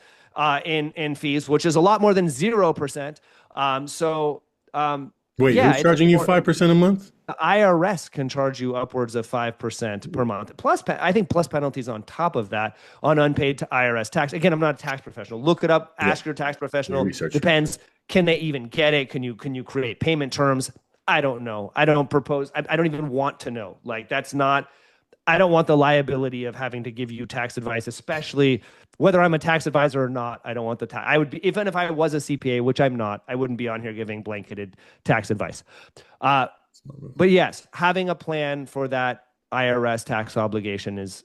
in fees, which is a lot more than 0%. Wait, yeah, who's charging you 5% a month? The IRS can charge you upwards of 5% per month. Plus, I think plus penalties on top of that on unpaid IRS tax. Again, I'm not a tax professional. Look it up. Ask your tax professional. Depends. Can they even get it? Can you create payment terms? I don't know. I don't propose. I don't even want to know. Like, that's not. I don't want the liability of having to give you tax advice, especially whether I'm a tax advisor or not. I don't want the tax. I would be, even if I was a CPA, which I'm not, I wouldn't be on here giving blanketed tax advice. But yes, having a plan for that IRS tax obligation is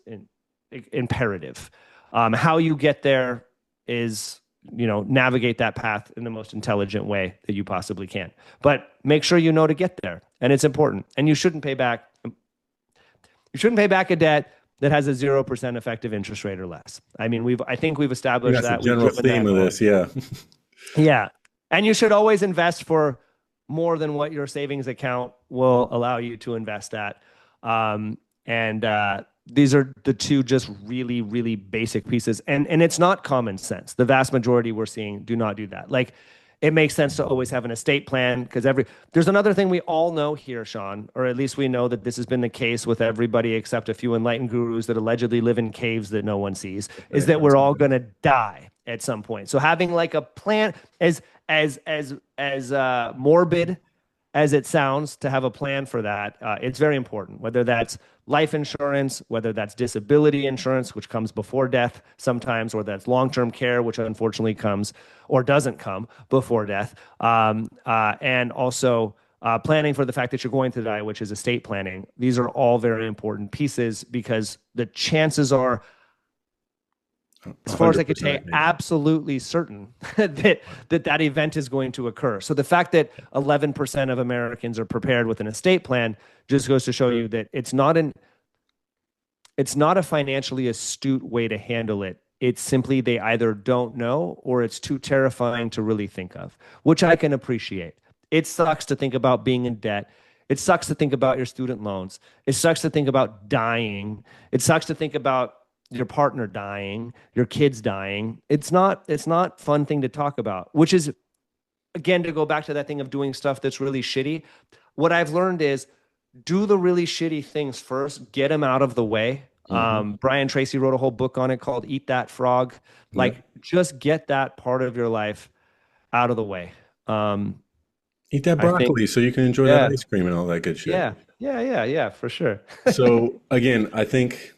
imperative. How you get there is, navigate that path in the most intelligent way that you possibly can. But make sure you know to get there, and it's important. And you shouldn't pay back. You shouldn't pay back a debt that has a 0% effective interest rate or less. I mean, I think we've established that. That's the general theme of this, yeah. Yeah. And you should always invest for more than what your savings account will allow you to invest at. These are the two just really, really basic pieces. And it's not common sense. The vast majority we're seeing do not do that. Like, it makes sense to always have an estate plan, because there's another thing we all know here, Shawn, or at least we know that this has been the case with everybody except a few enlightened gurus that allegedly live in caves that no one sees, is that we're all going to die at some point. So having like a plan, as morbid as it sounds to have a plan for that, it's very important, whether that's life insurance, whether that's disability insurance, which comes before death sometimes, or that's long-term care, which unfortunately comes or doesn't come before death. And also planning for the fact that you're going to die, which is estate planning. These are all very important pieces, because the chances are, as far as I could say, absolutely certain that event is going to occur. So the fact that 11% of Americans are prepared with an estate plan just goes to show you that it's not a financially astute way to handle it. It's simply they either don't know, or it's too terrifying to really think of, which I can appreciate. It sucks to think about being in debt. It sucks to think about your student loans. It sucks to think about dying. It sucks to think about your partner dying, your kids dying. It's not a fun thing to talk about, which is, again, to go back to that thing of doing stuff that's really shitty. What I've learned is, do the really shitty things first, get them out of the way. Brian Tracy wrote a whole book on it called Eat That Frog. Like, just get that part of your life out of the way. Eat that broccoli so you can enjoy that ice cream and all that good shit. Yeah, for sure. So again, I think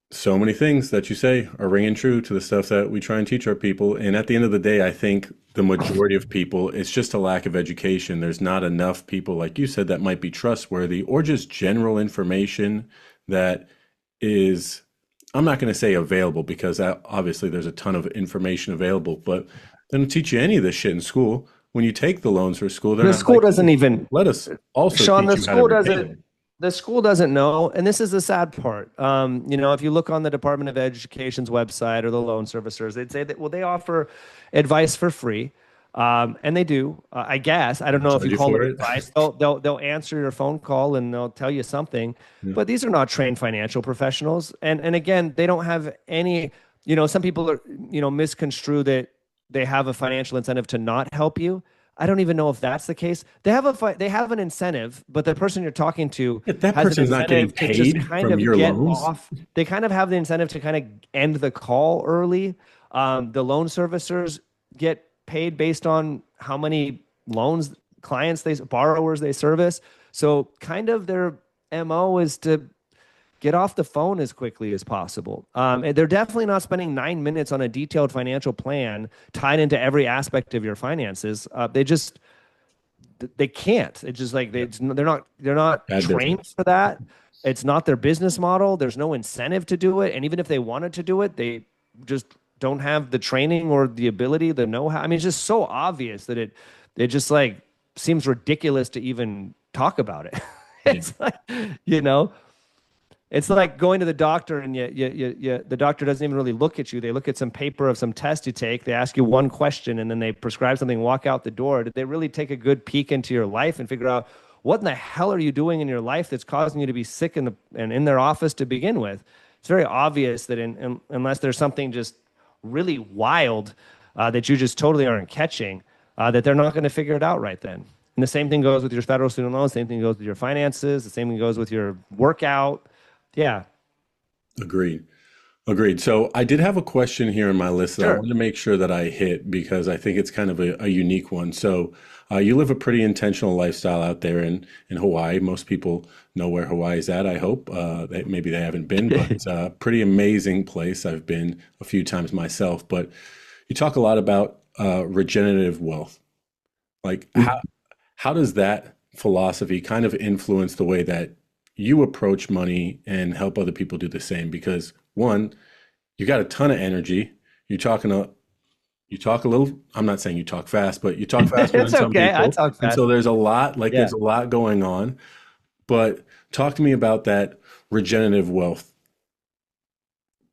so many things that you say are ringing true to the stuff that we try and teach our people. And at the end of the day, I think the majority of people, it's just a lack of education. There's not enough people, like you said, that might be trustworthy, or just general information that is, I'm not going to say available, because obviously there's a ton of information available, but they don't teach you any of this shit in school. When you take the loans for school, the school doesn't even let us also. Shawn, the school doesn't. The school doesn't know, and this is the sad part. If you look on the Department of Education's website or the loan servicers, they'd say that, well, they offer advice for free, and they do. I guess I don't know if you call it advice. They'll answer your phone call and they'll tell you something, but these are not trained financial professionals, and again, they don't have any. some people are, misconstrue that they have a financial incentive to not help you. I don't even know if that's the case. They have an incentive, but the person you're talking to If that has an person's not getting incentive to just paid kind from of your get loans, off. They kind of have the incentive to kind of end the call early. The loan servicers get paid based on how many loans borrowers they service. So kind of their MO is to get off the phone as quickly as possible. And they're definitely not spending 9 minutes on a detailed financial plan tied into every aspect of your finances. They can't. It's just like they're not bad trained business. for that. It's not their business model. There's no incentive to do it. And even if they wanted to do it, they just don't have the training or the ability, the know-how. I mean, it's just so obvious that it just like seems ridiculous to even talk about it. Yeah. It's like, you know, it's like going to the doctor and the doctor doesn't even really look at you. They look at some paper of some test you take. They ask you one question and then they prescribe something, walk out the door. Did they really take a good peek into your life and figure out what in the hell are you doing in your life that's causing you to be sick and in their office to begin with? It's very obvious that unless there's something just really wild that you just totally aren't catching, that they're not going to figure it out right then. And the same thing goes with your federal student loans. Same thing goes with your finances. The same thing goes with your workout. Yeah, Agreed. Agreed. So I did have a question here in my list that I sure. wanted to make sure that I hit because I think it's kind of a unique one. So you live a pretty intentional lifestyle out there in Hawaii. Most people know where Hawaii is at, I hope. Maybe they haven't been, but it's a pretty amazing place. I've been a few times myself. But you talk a lot about regenerative wealth. Like how does that philosophy kind of influence the way that you approach money and help other people do the same? Because one, you got a ton of energy. You talk a little, I'm not saying you talk fast, but you talk faster than It's some okay. I people. talk And fast. so there's Yeah. a lot going on. But talk to me about that regenerative wealth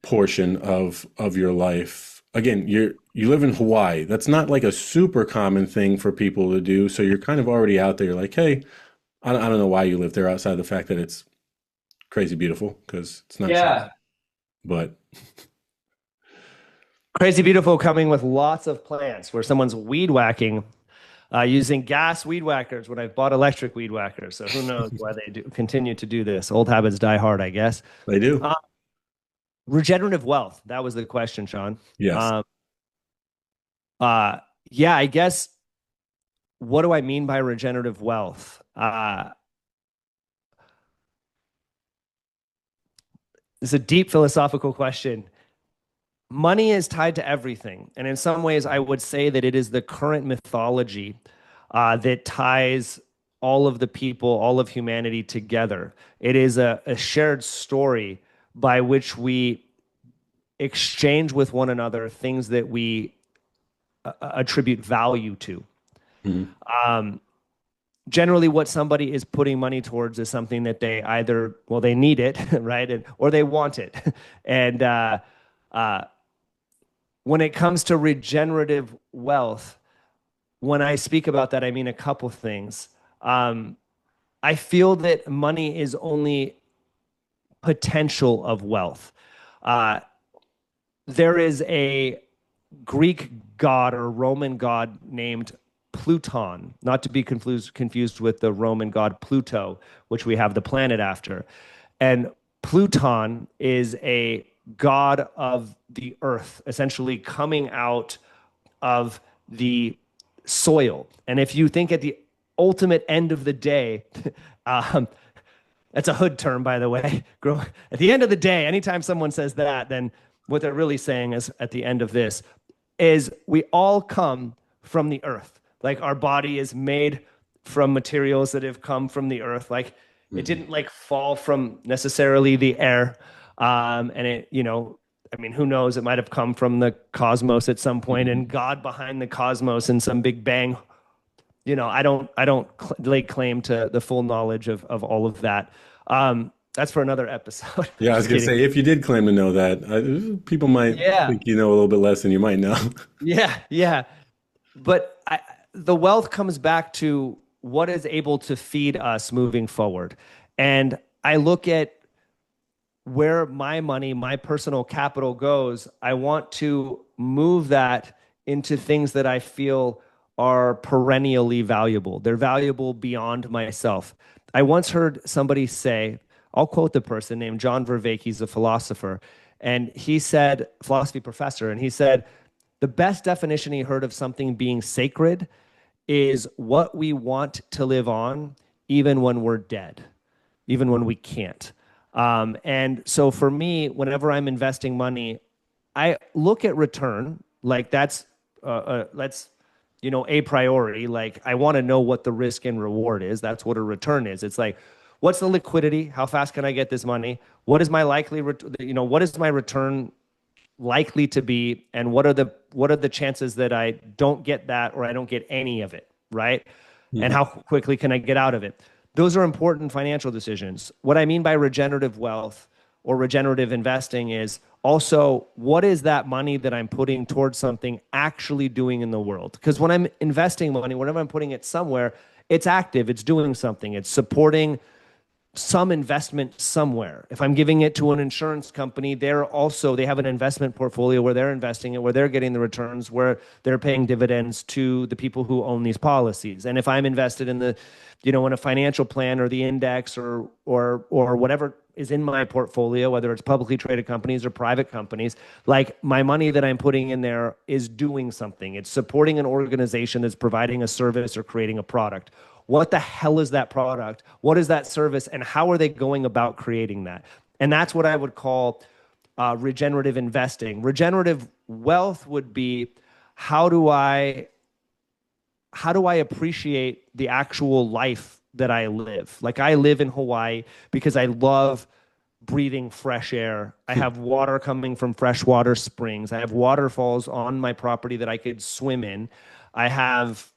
portion of your life. Again, you live in Hawaii. That's not like a super common thing for people to do. So you're kind of already out there. You're like, hey, I don't know why you live there outside of the fact that it's crazy beautiful because it's not cheap. Yeah. But Crazy Beautiful coming with lots of plants where someone's weed whacking using gas weed whackers when I've bought electric weed whackers. So who knows why they do continue to do this. Old habits die hard, I guess. they do. Uh, Regenerative wealth. That was the question, Sean. Yes. Um, uh, yeah, I guess what do I mean by regenerative wealth? It's a deep philosophical question. Money is tied to everything. And in some ways, I would say that it is the current mythology that ties all of the people, all of humanity together. It is a shared story by which we exchange with one another things that we attribute value to. Mhm. Um, Generally, what somebody is putting money towards is something that they either, well, they need it, right? Or they want it. And uh, when it comes to regenerative wealth, when I speak about that, I mean a couple things. Um, I feel that money is only potential of wealth. Uh, there is a Greek god or Roman god named Pluton, not to be confused with the Roman god Pluto, which we have the planet after. And Pluton is a god of the earth, essentially coming out of the soil. And if you think at the ultimate end of the day, um, that's a hood term, by the way. At the end of the day, anytime someone says that, then what they're really saying is at the end of this is we all come from the earth. Like our body is made from materials that have come from the earth. Like it Mhm. didn't like fall from necessarily the air. And it, I mean, who knows? It might have come from the cosmos at some point, and God behind the cosmos in some big bang. I don't lay claim to the full knowledge of all of that. That's for another episode. Yeah, I was Just gonna kidding. say if you did claim to know that, people might Yeah, think you know a little bit less than you might know. yeah. But the wealth comes back to what is able to feed us moving forward. And I look at where my money, my personal capital goes, I want to move that into things that I feel are perennially valuable. They're valuable beyond myself. I once heard somebody say, I'll quote the person named John Vervaeke, he's a philosopher, and he said, philosophy professor, and he said, the best definition he heard of something being sacred is what we want to live on, even when we're dead, even when we can't. And so for me, whenever I'm investing money, I look at return like that's a priority. Like I want to know what the risk and reward is. That's what a return is. It's like, what's the liquidity? How fast can I get this money? What is my what is my return likely to be, and what are the chances that I don't get that or I don't get any of it, right? And Mhm. how quickly can I get out of it? Those are important financial decisions. What I mean by regenerative wealth or regenerative investing is also what is that money that I'm putting towards something actually doing in the world? Because when I'm investing money, whenever I'm putting it somewhere, it's active, it's doing something, it's supporting some investment somewhere. If I'm giving it to an insurance company, they have an investment portfolio where they're investing it, where they're getting the returns, where they're paying dividends to the people who own these policies. And if I'm invested in in a financial plan or the index or whatever is in my portfolio, whether it's publicly traded companies or private companies, like my money that I'm putting in there is doing something. It's supporting an organization that's providing a service or creating a product. What the hell is that product? What is that service? And how are they going about creating that? And that's what I would call regenerative investing. Regenerative wealth would be how do I appreciate the actual life that I live? Like I live in Hawaii because I love breathing fresh air. I have water coming from freshwater springs. I have waterfalls on my property that I could swim in. I have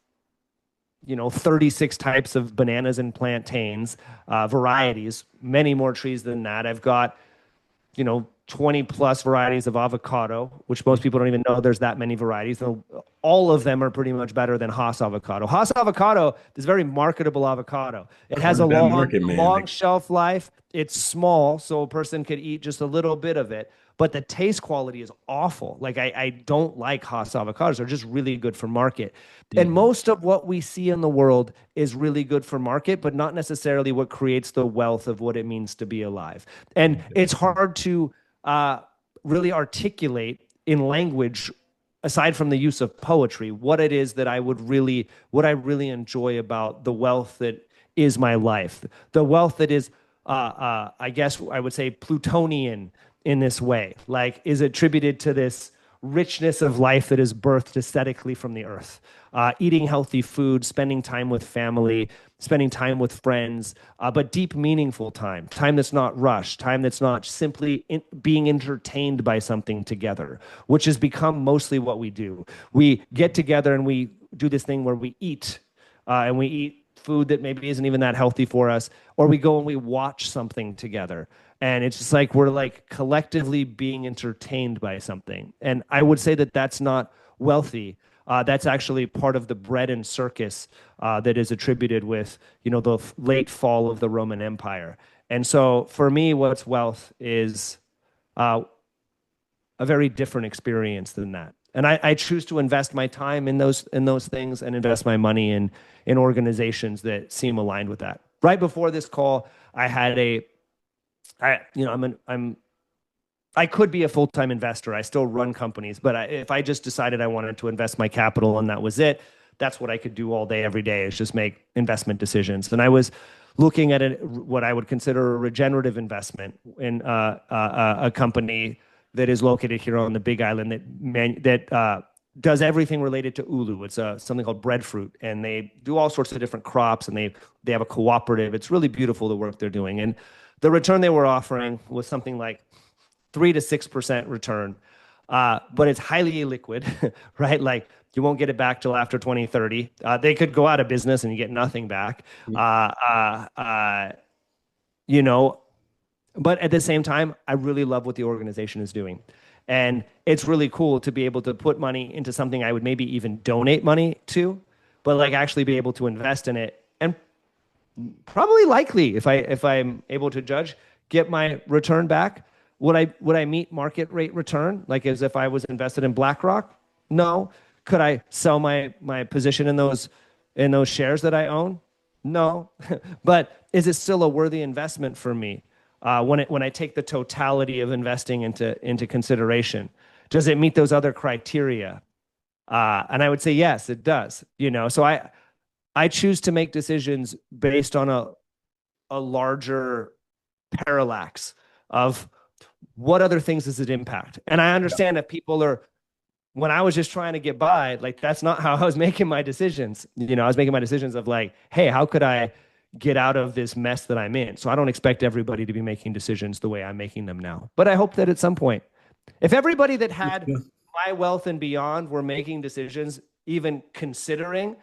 36 types of bananas and plantains, varieties, many more trees than that. I've got, 20 plus varieties of avocado, which most people don't even know there's that many varieties. So all of them are pretty much better than Haas avocado. Haas avocado is very marketable avocado. It has Corner a that long, market, man. long shelf life. It's small, so a person could eat just a little bit of it. But the taste quality is awful. Like I don't like Haas avocados. They're just really good for market. And Mhm. most of what we see in the world is really good for market, but not necessarily what creates the wealth of what it means to be alive. And it's hard to uh, really articulate in language, aside from the use of poetry, what it is that what I really enjoy about the wealth that is my life, the wealth that is, I guess I would say Plutonian in this way, like is attributed to this richness of life that is birthed aesthetically from the earth. Eating healthy food, spending time with family, spending time with friends, but deep, meaningful time, time that's not rushed, time that's not simply being entertained by something together, which has become mostly what we do. We get together and we do this thing where we eat, and we eat food that maybe isn't even that healthy for us, or we go and we watch something together. And it's just like we're like collectively being entertained by something. And I would say that that's not wealthy. That's actually part of the bread and circus that is attributed with, the late fall of the Roman Empire. And so for me, what's wealth is uh, a very different experience than that. And I choose to invest my time in those things and invest my money in organizations that seem aligned with that. Right before this call, I had I could be a full-time investor. I still run companies, but if I just decided I wanted to invest my capital and that was it, that's what I could do all day, every day is just make investment decisions. And I was looking at what I would consider a regenerative investment in a company that is located here on the Big Island that does everything related to ulu. It's something called breadfruit, and they do all sorts of different crops, and they have a cooperative. It's really beautiful the work they're doing, and the return they were offering was something like 3 to 6% return, but it's highly illiquid, right? Like you won't get it back till after 2030. They could go out of business and you get nothing back. You know, but at the same time, I really love what the organization is doing. And it's really cool to be able to put money into something I would maybe even donate money to, but like actually be able to invest in it and probably likely, if I'm able to judge, get my return back? Would I meet market rate return like as if I was invested in BlackRock? No. Could I sell my position in those shares that I own? No. But is it still a worthy investment for me when I take the totality of investing into consideration? Does it meet those other criteria? And I would say yes, it does. So I choose to make decisions based on a larger parallax of what other things does it impact. And I understand that people are, when I was just trying to get by, like that's not how I was making my decisions. I was making my decisions of like, hey, how could I get out of this mess that I'm in? So I don't expect everybody to be making decisions the way I'm making them now. But I hope that at some point, if everybody that had my wealth and beyond were making decisions, even considering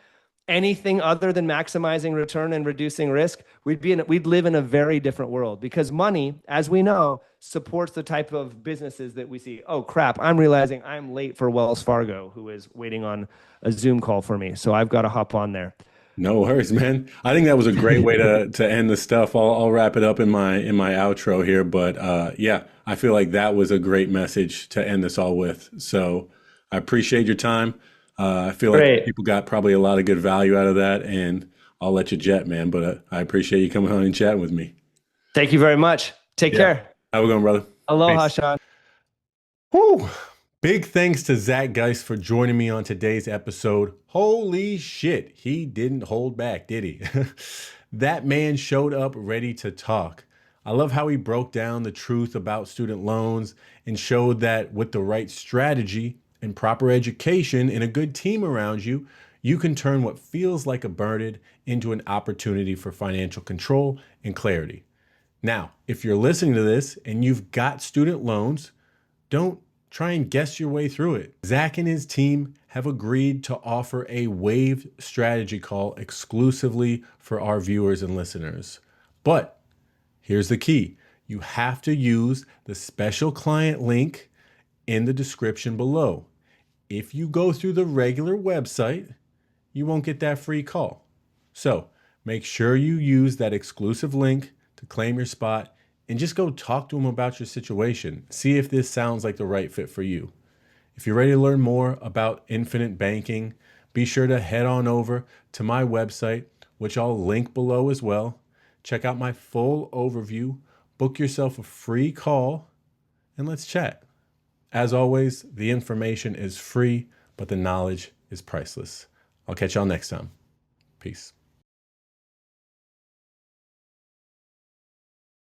anything other than maximizing return and reducing risk, we'd live in a very different world, because money, as we know, supports the type of businesses that we see. Oh crap, I'm realizing I'm late for Wells Fargo, who is waiting on a Zoom call for me. So I've got to hop on there. No worries, man. I think that was a great way to end the stuff. I'll wrap it up in my outro here, but yeah, I feel like that was a great message to end this all with. So I appreciate your time. I feel like Great. people got probably a lot of good value out of that, and I'll let you jet, man. But I appreciate you coming on and chatting with me. Thank you very much. Take Yeah. care. Have a good one, brother. Aloha, Peace. Shawn. Whew. Big thanks to Zach Geist for joining me on today's episode. Holy shit, he didn't hold back, did he? That man showed up ready to talk. I love how he broke down the truth about student loans and showed that with the right strategy and proper education and a good team around you, you can turn what feels like a burden into an opportunity for financial control and clarity. Now, if you're listening to this and you've got student loans, don't try and guess your way through it. Zach and his team have agreed to offer a waived strategy call exclusively for our viewers and listeners. But here's the key. You have to use the special client link in the description below. If you go through the regular website, you won't get that free call. So make sure you use that exclusive link to claim your spot, and just go talk to them about your situation. See if this sounds like the right fit for you. If you're ready to learn more about infinite banking, be sure to head on over to my website, which I'll link below as well. Check out my full overview, book yourself a free call, and let's chat. As always, the information is free, but the knowledge is priceless. I'll catch y'all next time. Peace.